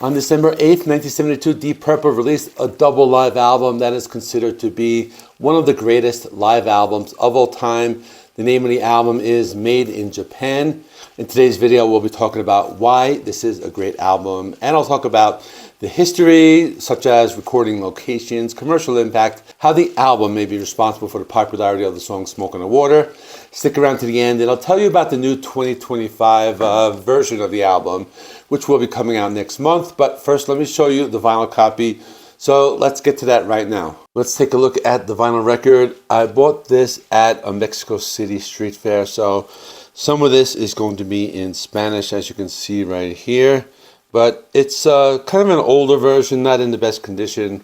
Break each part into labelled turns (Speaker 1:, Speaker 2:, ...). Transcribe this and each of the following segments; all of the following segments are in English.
Speaker 1: On December 8th, 1972, Deep Purple released a double live album that is considered to be one of the greatest live albums of all time. The name of the album is Made in Japan. In today's video, we'll be talking about why this is a great album, and I'll talk about the history, such as recording locations, commercial impact, how the album may be responsible for the popularity of the song Smoke on the Water. Stick around to the end and I'll tell you about the new 2025 version of the album, which will be coming out next month. But first, let me show you the vinyl copy. So let's get to that right now. Let's take a look at the vinyl record. I bought this at a Mexico City street fair. So some of this is going to be in Spanish, as you can see right here. But it's kind of an older version, not in the best condition,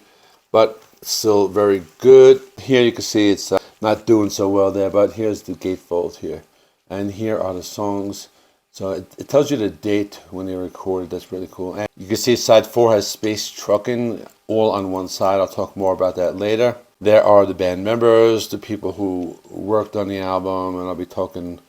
Speaker 1: but still very good. Here you can see it's not doing so well there, but here's the gatefold here. And here are the songs. So it tells you the date when they were recorded. That's really cool. And you can see side 4 has Space Truckin all on one side. I'll talk more about that later. There are the band members, the people who worked on the album, and I'll be talking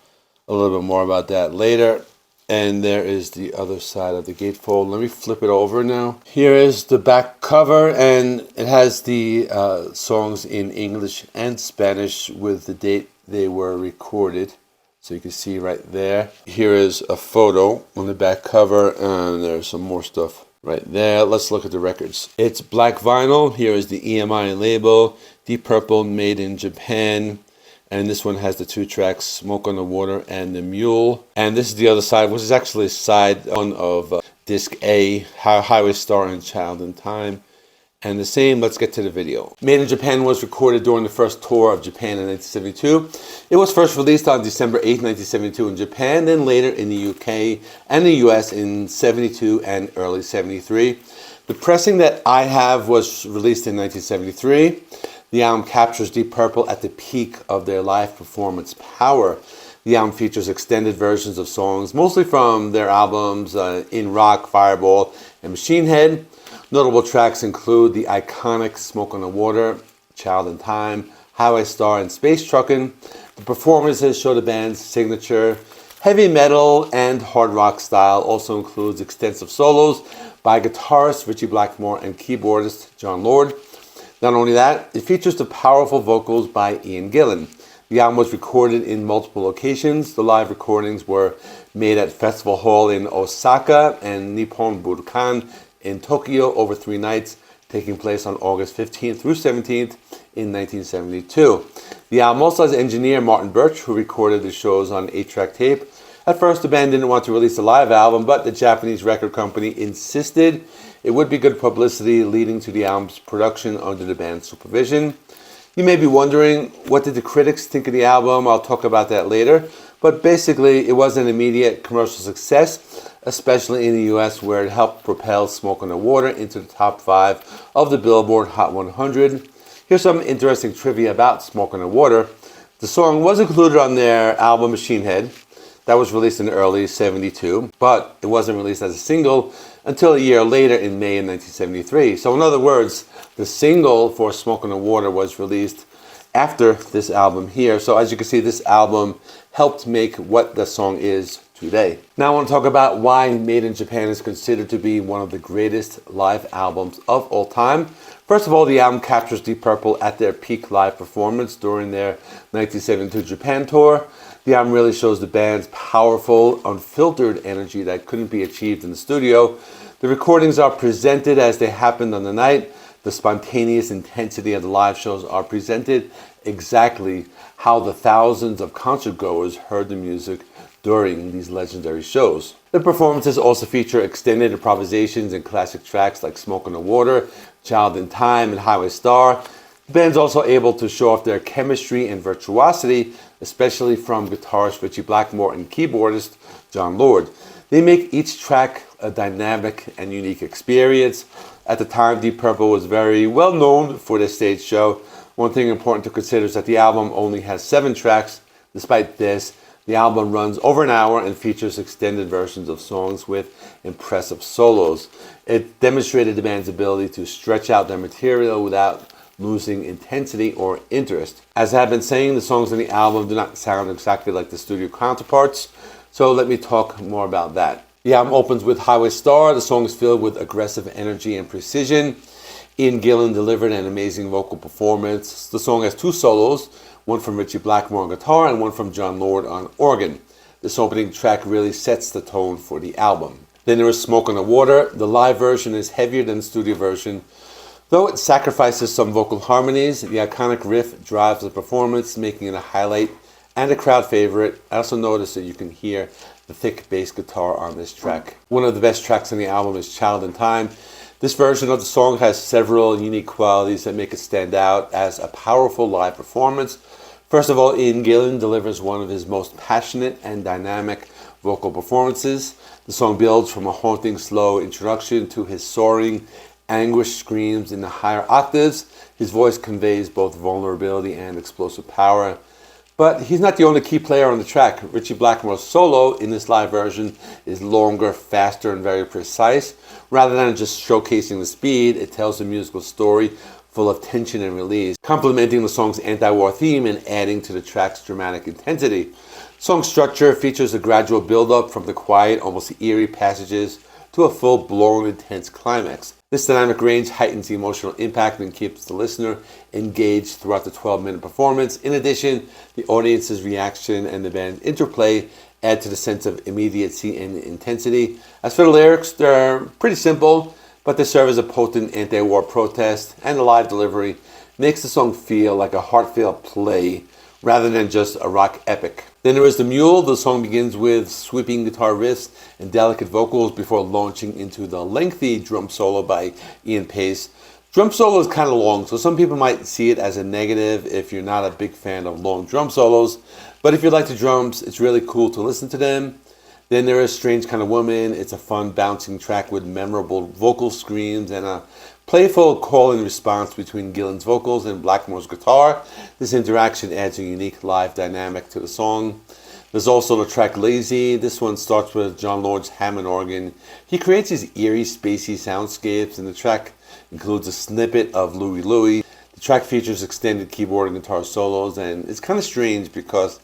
Speaker 1: a little bit more about that later. And there is the other side of the gatefold. Let me flip it over now. Here is the back cover, and it has the songs in English and Spanish with the date they were recorded. So you can see right there. Here is a photo on the back cover, and there's some more stuff right there. Let's look at the records. It's black vinyl. Here is the EMI label, Deep Purple, Made in Japan. And this one has the 2 tracks, Smoke on the Water and The Mule. And this is the other side, which is actually side 1 of disc A, Highway Star and Child in Time. And the same, let's get to the video. Made in Japan was recorded during the first tour of Japan in 1972. It was first released on December 8, 1972 in Japan, then later in the UK and the US in 72 and early 73. The pressing that I have was released in 1973. The album captures Deep Purple at the peak of their live performance power. The album features extended versions of songs, mostly from their albums In Rock, Fireball, and Machine Head. Notable tracks include the iconic Smoke on the Water, Child in Time, Highway Star, and Space Truckin. The performances show the band's signature heavy metal and hard rock style. Also includes extensive solos by guitarist Ritchie Blackmore and keyboardist John Lord. Not only that, it features the powerful vocals by Ian Gillan. The album was recorded in multiple locations. The live recordings were made at Festival Hall in Osaka and Nippon Budokan in Tokyo over 3 nights, taking place on August 15th through 17th in 1972. The album also has engineer Martin Birch, who recorded the shows on 8-track tape. At first, the band didn't want to release a live album, but the Japanese record company insisted it would be good publicity, leading to the album's production under the band's supervision. You may be wondering, what did the critics think of the album? I'll talk about that later. But basically, it was an immediate commercial success, especially in the US, where it helped propel Smoke on the Water into the top 5 of the Billboard Hot 100. Here's some interesting trivia about Smoke on the Water. The song was included on their album Machine Head. That was released in early 72, but it wasn't released as a single until a year later in May of 1973. So in other words, the single for Smoke on the Water was released after this album here. So as you can see, this album helped make what the song is today. Now I want to talk about why Made in Japan is considered to be one of the greatest live albums of all time. First of all, the album captures Deep Purple at their peak live performance during their 1972 Japan tour. The album really shows the band's powerful, unfiltered energy that couldn't be achieved in the studio. The recordings are presented as they happened on the night. The spontaneous intensity of the live shows are presented exactly how the thousands of concert goers heard the music during these legendary shows. The performances also feature extended improvisations and classic tracks like Smoke on the Water, Child in Time, and Highway Star. The band's also able to show off their chemistry and virtuosity, especially from guitarist Ritchie Blackmore and keyboardist John Lord. They make each track a dynamic and unique experience. At the time, Deep Purple was very well known for their stage show. One thing important to consider is that the album only has 7 tracks. Despite this, the album runs over an hour and features extended versions of songs with impressive solos. It demonstrated the band's ability to stretch out their material without losing intensity or interest. As I have been saying, the songs on the album do not sound exactly like the studio counterparts, so let me talk more about that. The album opens with Highway Star. The song is filled with aggressive energy and precision. Gillan delivered an amazing vocal performance. The song has two solos, one from Ritchie Blackmore on guitar and one from John Lord on organ. This opening track really sets the tone for the album. Then there is Smoke on the Water. The live version is heavier than the studio version. Though it sacrifices some vocal harmonies, the iconic riff drives the performance, making it a highlight and a crowd favorite. I also noticed that you can hear the thick bass guitar on this track. One of the best tracks on the album is Child in Time. This version of the song has several unique qualities that make it stand out as a powerful live performance. First of all, Ian Gillan delivers one of his most passionate and dynamic vocal performances. The song builds from a haunting, slow introduction to his soaring, anguished screams in the higher octaves. His voice conveys both vulnerability and explosive power. But he's not the only key player on the track. Ritchie Blackmore's solo in this live version is longer, faster, and very precise. Rather than just showcasing the speed, it tells a musical story full of tension and release, complementing the song's anti-war theme and adding to the track's dramatic intensity. Song structure features a gradual build-up from the quiet, almost eerie passages to a full-blown, intense climax. This dynamic range heightens the emotional impact and keeps the listener engaged throughout the 12-minute performance. In addition, the audience's reaction and the band's interplay add to the sense of immediacy and intensity. As for the lyrics, they're pretty simple, but they serve as a potent anti-war protest, and the live delivery makes the song feel like a heartfelt play rather than just a rock epic. Then there is The Mule. The song begins with sweeping guitar riffs and delicate vocals before launching into the lengthy drum solo by Paice. Drum solo is kind of long, so some people might see it as a negative if you're not a big fan of long drum solos. But if you like the drums, it's really cool to listen to them. Then there is Strange Kind of Woman. It's a fun, bouncing track with memorable vocal screams and a playful call and response between Gillan's vocals and Blackmore's guitar. This interaction adds a unique live dynamic to the song. There's also the track Lazy. This one starts with John Lord's Hammond organ. He creates these eerie, spacey soundscapes, and the track includes a snippet of Louie Louie. The track features extended keyboard and guitar solos, and it's kind of strange because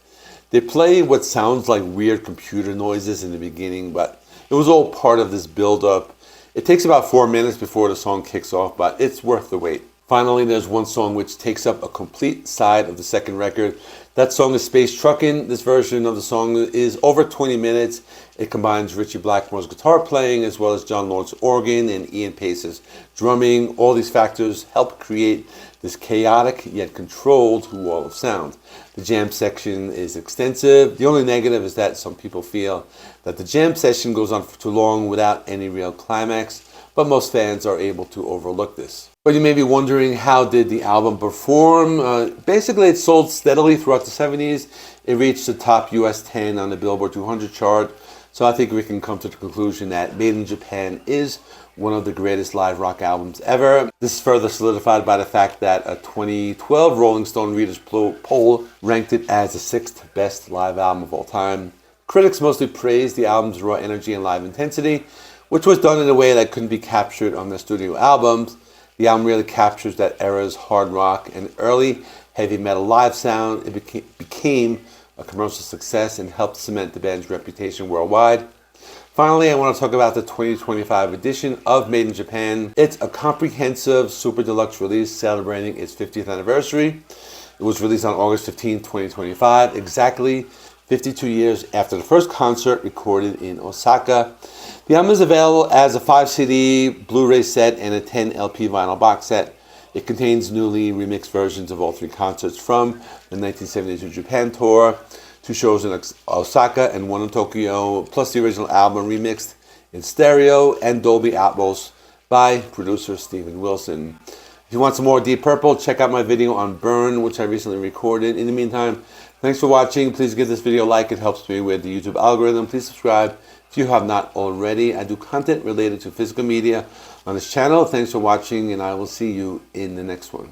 Speaker 1: they play what sounds like weird computer noises in the beginning, but it was all part of this build-up. It takes about 4 minutes before the song kicks off, but it's worth the wait. Finally, there's one song which takes up a complete side of the second record. That song is Space Truckin'. This version of the song is over 20 minutes. It combines Ritchie Blackmore's guitar playing as well as John Lord's organ and Ian Paice's drumming. All these factors help create this chaotic yet controlled wall of sound. The jam section is extensive. The only negative is that some people feel that the jam session goes on for too long without any real climax, but most fans are able to overlook this. But you may be wondering, how did the album perform? Basically, it sold steadily throughout the 70s. It reached the top US 10 on the Billboard 200 chart. So I think we can come to the conclusion that Made in Japan is one of the greatest live rock albums ever. This is further solidified by the fact that a 2012 Rolling Stone Readers' poll ranked it as the 6th best live album of all time. Critics mostly praised the album's raw energy and live intensity, which was done in a way that couldn't be captured on their studio albums. The album really captures that era's hard rock and early heavy metal live sound. It became a commercial success and helped cement the band's reputation worldwide. Finally, I want to talk about the 2025 edition of Made in Japan. It's a comprehensive super deluxe release celebrating its 50th anniversary. It was released on August 15, 2025, exactly 52 years after the first concert recorded in Osaka. The album is available as a 5-CD Blu-ray set and a 10 LP vinyl box set. It contains newly remixed versions of all 3 concerts from the 1972 Japan tour, 2 shows in Osaka and 1 in Tokyo, plus the original album remixed in stereo and Dolby Atmos by producer Steven Wilson. If you want some more Deep Purple, check out my video on Burn, which I recently recorded. In the meantime, thanks for watching. Please give this video a like. It helps me with the YouTube algorithm. Please subscribe if you have not already. I do content related to physical media on this channel. Thanks for watching, and I will see you in the next one.